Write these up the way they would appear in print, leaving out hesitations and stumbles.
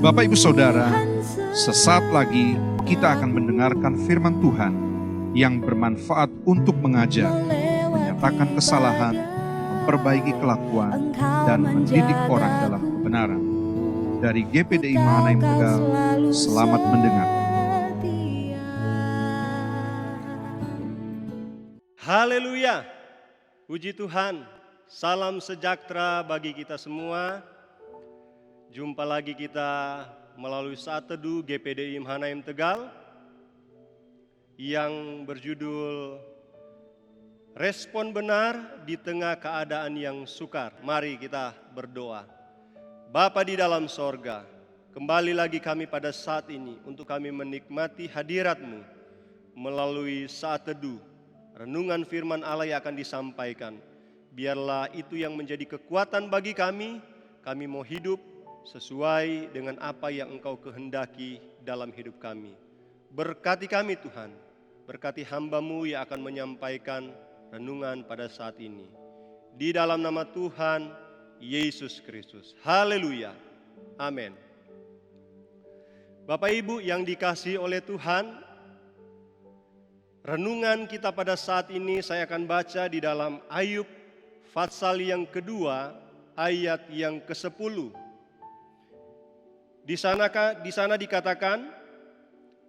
Bapak Ibu Saudara, sesaat lagi kita akan mendengarkan firman Tuhan yang bermanfaat untuk mengajar, menyatakan kesalahan, memperbaiki kelakuan, dan mendidik orang dalam kebenaran. Dari GPDI Mahanaim Tegal, selamat mendengar. Haleluya, puji Tuhan, salam sejahtera bagi kita semua. Jumpa lagi kita melalui Saat Teduh GPDI Mahanaim Tegal yang berjudul Respon Benar di Tengah Keadaan yang Sukar. Mari kita berdoa. Bapa di dalam sorga, kembali lagi kami pada saat ini untuk kami menikmati hadirat-Mu melalui Saat Teduh. Renungan firman Allah yang akan disampaikan. Biarlah itu yang menjadi kekuatan bagi kami mau hidup sesuai dengan apa yang Engkau kehendaki dalam hidup kami. Berkati kami Tuhan, berkati hamba-Mu yang akan menyampaikan renungan pada saat ini. Di dalam nama Tuhan Yesus Kristus. Haleluya. Amin. Bapak Ibu yang dikasihi oleh Tuhan, renungan kita pada saat ini saya akan baca di dalam Ayub pasal yang kedua ayat yang ke-10. Di sana dikatakan,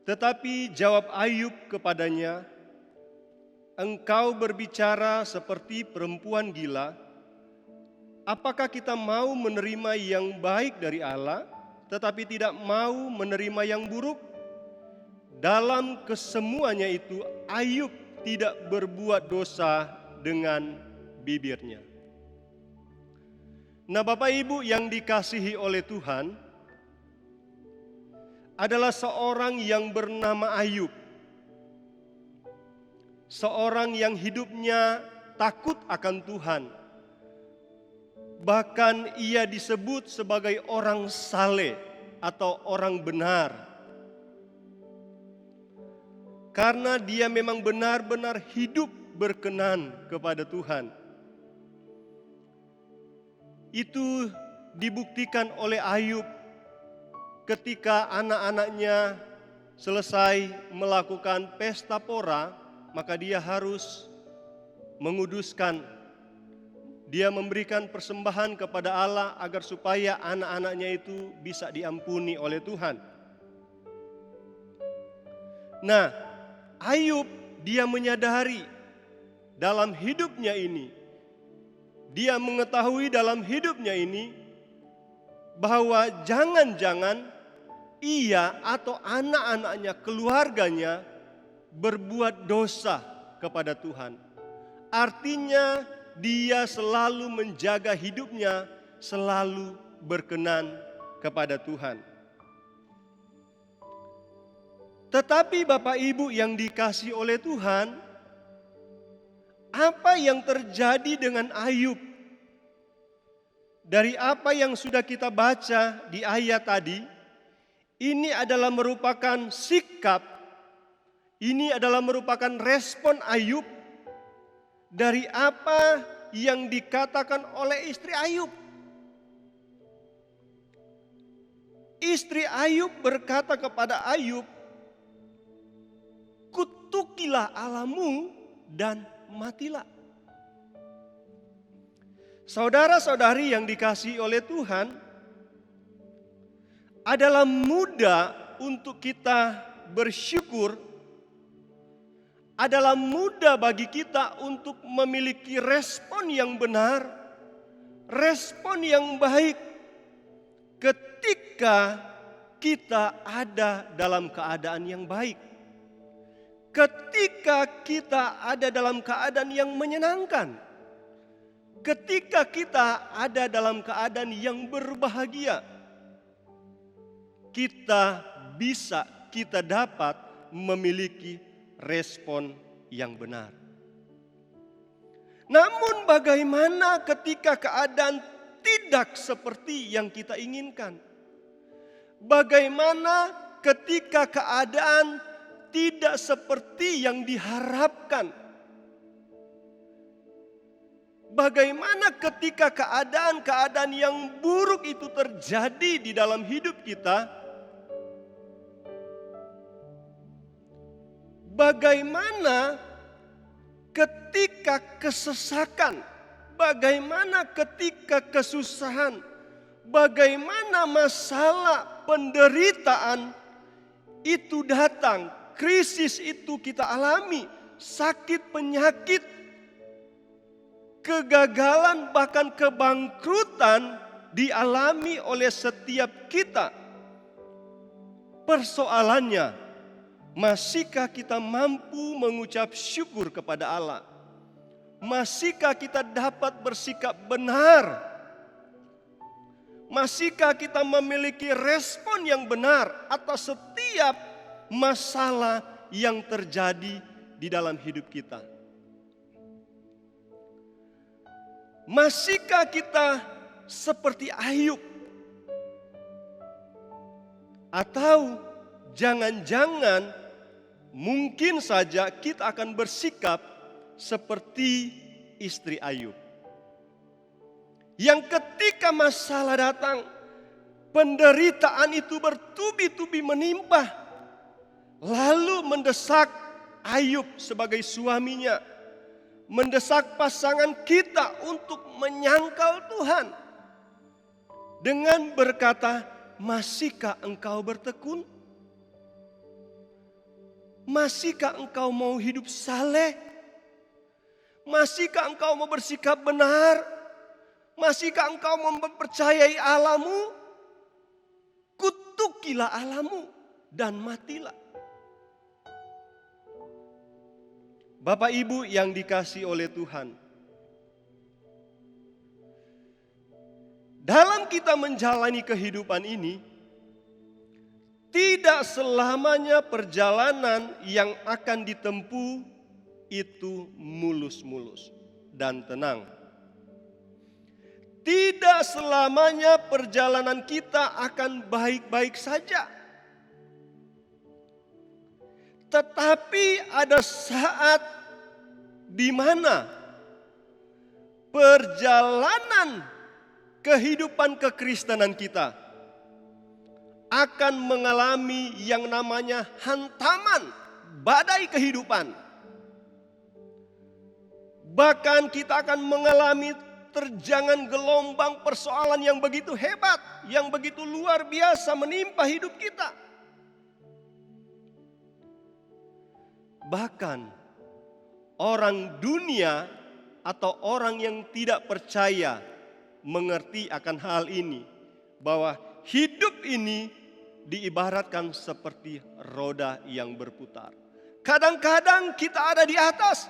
tetapi jawab Ayub kepadanya, engkau berbicara seperti perempuan gila. Apakah kita mau menerima yang baik dari Allah, tetapi tidak mau menerima yang buruk? Dalam kesemuanya itu Ayub tidak berbuat dosa dengan bibirnya. Nah, Bapak Ibu yang dikasihi oleh Tuhan, adalah seorang yang bernama Ayub. Seorang yang hidupnya takut akan Tuhan. Bahkan ia disebut sebagai orang saleh atau orang benar. Karena dia memang benar-benar hidup berkenan kepada Tuhan. Itu dibuktikan oleh Ayub ketika anak-anaknya selesai melakukan pesta pora, maka dia harus menguduskan. Dia memberikan persembahan kepada Allah agar supaya anak-anaknya itu bisa diampuni oleh Tuhan. Nah, Ayub dia menyadari dalam hidupnya ini, dia mengetahui dalam hidupnya ini bahwa jangan-jangan ia atau anak-anaknya, keluarganya berbuat dosa kepada Tuhan. Artinya dia selalu menjaga hidupnya, selalu berkenan kepada Tuhan. Tetapi Bapak Ibu yang dikasihi oleh Tuhan, apa yang terjadi dengan Ayub? Dari apa yang sudah kita baca di ayat tadi, ini adalah merupakan sikap, ini adalah merupakan respon Ayub dari apa yang dikatakan oleh istri Ayub. Istri Ayub berkata kepada Ayub, kutukilah Allahmu dan matilah. Saudara-saudari yang dikasihi oleh Tuhan, adalah mudah untuk kita bersyukur, adalah mudah bagi kita untuk memiliki respon yang benar, respon yang baik ketika kita ada dalam keadaan yang baik. Ketika kita ada dalam keadaan yang menyenangkan. Ketika kita ada dalam keadaan yang berbahagia, kita dapat memiliki respon yang benar. Namun bagaimana ketika keadaan tidak seperti yang kita inginkan? Bagaimana ketika keadaan tidak seperti yang diharapkan? Bagaimana ketika keadaan-keadaan yang buruk itu terjadi di dalam hidup kita? Bagaimana ketika kesesakan? Bagaimana ketika kesusahan? Bagaimana masalah penderitaan itu datang? Krisis itu kita alami, sakit, penyakit, kegagalan, bahkan kebangkrutan dialami oleh setiap kita. Persoalannya, masihkah kita mampu mengucap syukur kepada Allah? Masihkah kita dapat bersikap benar? Masihkah kita memiliki respon yang benar atas setiap masalah yang terjadi di dalam hidup kita? Masihkah kita seperti Ayub? Atau jangan-jangan mungkin saja kita akan bersikap seperti istri Ayub, yang ketika masalah datang, penderitaan itu bertubi-tubi menimpa, lalu mendesak Ayub sebagai suaminya, mendesak pasangan kita untuk menyangkal Tuhan dengan berkata, masihkah engkau bertekun? Masihkah engkau mau hidup saleh? Masihkah engkau mau bersikap benar? Masihkah engkau mempercayai Allahmu? Kutukilah Allahmu dan matilah. Bapak Ibu yang dikasihi oleh Tuhan, dalam kita menjalani kehidupan ini, tidak selamanya perjalanan yang akan ditempuh itu mulus-mulus dan tenang. Tidak selamanya perjalanan kita akan baik-baik saja. Tetapi ada saat di mana perjalanan kehidupan kekristenan kita akan mengalami yang namanya hantaman, badai kehidupan. Bahkan kita akan mengalami terjangan gelombang persoalan yang begitu hebat, yang begitu luar biasa menimpa hidup kita. Bahkan orang dunia atau orang yang tidak percaya mengerti akan hal ini, bahwa hidup ini diibaratkan seperti roda yang berputar. Kadang-kadang kita ada di atas,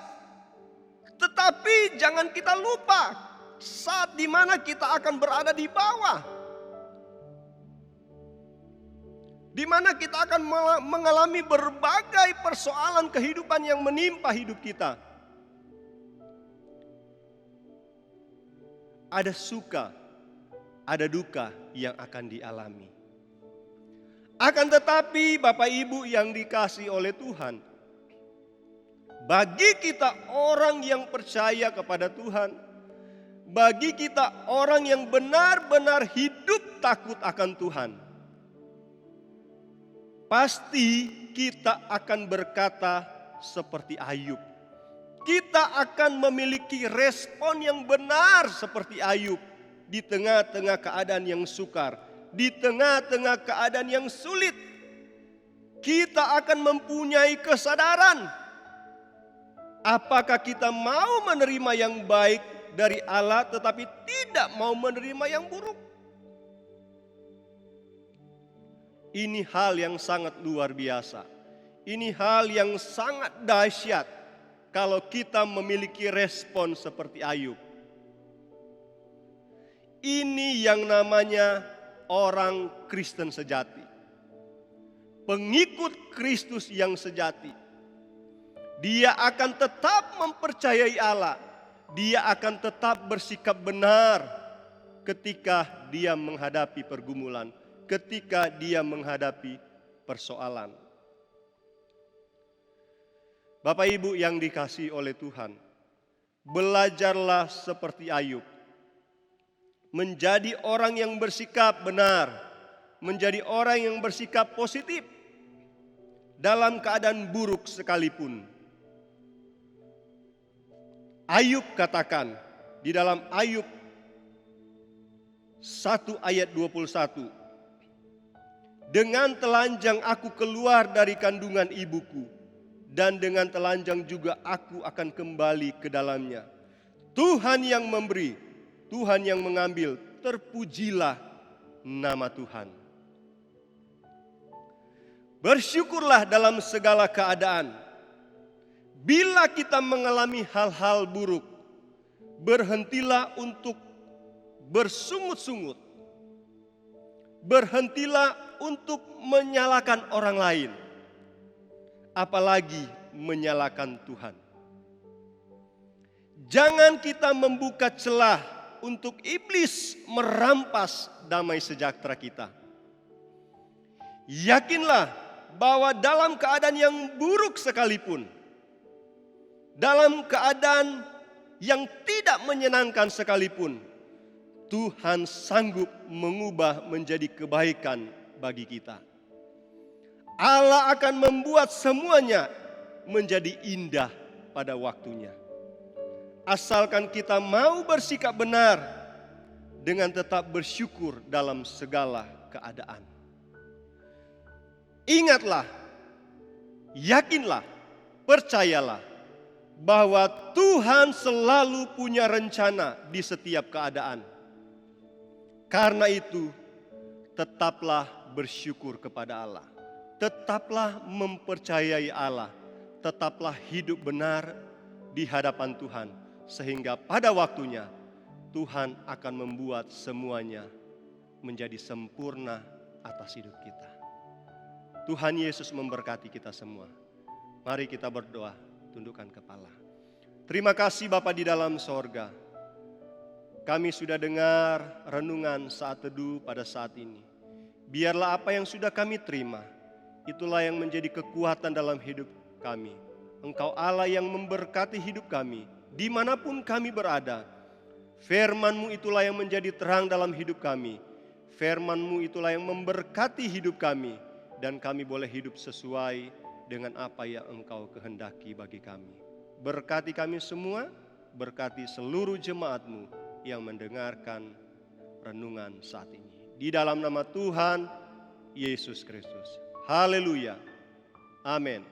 tetapi jangan kita lupa saat dimana kita akan berada di bawah, di mana kita akan mengalami berbagai persoalan kehidupan yang menimpa hidup kita. Ada suka, ada duka yang akan dialami. Akan tetapi Bapak Ibu yang dikasihi oleh Tuhan, bagi kita orang yang percaya kepada Tuhan, bagi kita orang yang benar-benar hidup takut akan Tuhan, pasti kita akan berkata seperti Ayub. Kita akan memiliki respon yang benar seperti Ayub di tengah-tengah keadaan yang sukar, di tengah-tengah keadaan yang sulit. Kita akan mempunyai kesadaran apakah kita mau menerima yang baik dari Allah tetapi tidak mau menerima yang buruk. Ini hal yang sangat luar biasa. Ini hal yang sangat dahsyat kalau kita memiliki respon seperti Ayub. Ini yang namanya orang Kristen sejati. Pengikut Kristus yang sejati. Dia akan tetap mempercayai Allah. Dia akan tetap bersikap benar ketika dia menghadapi pergumulan, ketika dia menghadapi persoalan. Bapak Ibu yang dikasihi oleh Tuhan, belajarlah seperti Ayub. Menjadi orang yang bersikap benar, menjadi orang yang bersikap positif dalam keadaan buruk sekalipun. Ayub katakan di dalam Ayub 1 ayat 21, dengan telanjang aku keluar dari kandungan ibuku, dan dengan telanjang juga aku akan kembali ke dalamnya. Tuhan yang memberi, Tuhan yang mengambil, terpujilah nama Tuhan. Bersyukurlah dalam segala keadaan. Bila kita mengalami hal-hal buruk, berhentilah untuk bersungut-sungut. Berhentilah untuk menyalahkan orang lain, apalagi menyalahkan Tuhan. Jangan kita membuka celah untuk iblis merampas damai sejahtera kita. Yakinlah bahwa dalam keadaan yang buruk sekalipun, dalam keadaan yang tidak menyenangkan sekalipun, Tuhan sanggup mengubah menjadi kebaikan bagi kita. Allah akan membuat semuanya menjadi indah pada waktunya. Asalkan kita mau bersikap benar dengan tetap bersyukur dalam segala keadaan. Ingatlah, yakinlah, percayalah bahwa Tuhan selalu punya rencana di setiap keadaan. Karena itu, tetaplah bersyukur kepada Allah. Tetaplah mempercayai Allah. Tetaplah hidup benar di hadapan Tuhan. Sehingga pada waktunya Tuhan akan membuat semuanya menjadi sempurna atas hidup kita. Tuhan Yesus memberkati kita semua. Mari kita berdoa, tundukkan kepala. Terima kasih Bapa di dalam sorga. Kami sudah dengar renungan saat teduh pada saat ini. Biarlah apa yang sudah kami terima, itulah yang menjadi kekuatan dalam hidup kami. Engkau Allah yang memberkati hidup kami, dimanapun kami berada. Firman-Mu itulah yang menjadi terang dalam hidup kami. Firman-Mu itulah yang memberkati hidup kami. Dan kami boleh hidup sesuai dengan apa yang Engkau kehendaki bagi kami. Berkati kami semua, berkati seluruh jemaat-Mu yang mendengarkan renungan saat ini. Di dalam nama Tuhan Yesus Kristus. Haleluya. Amin.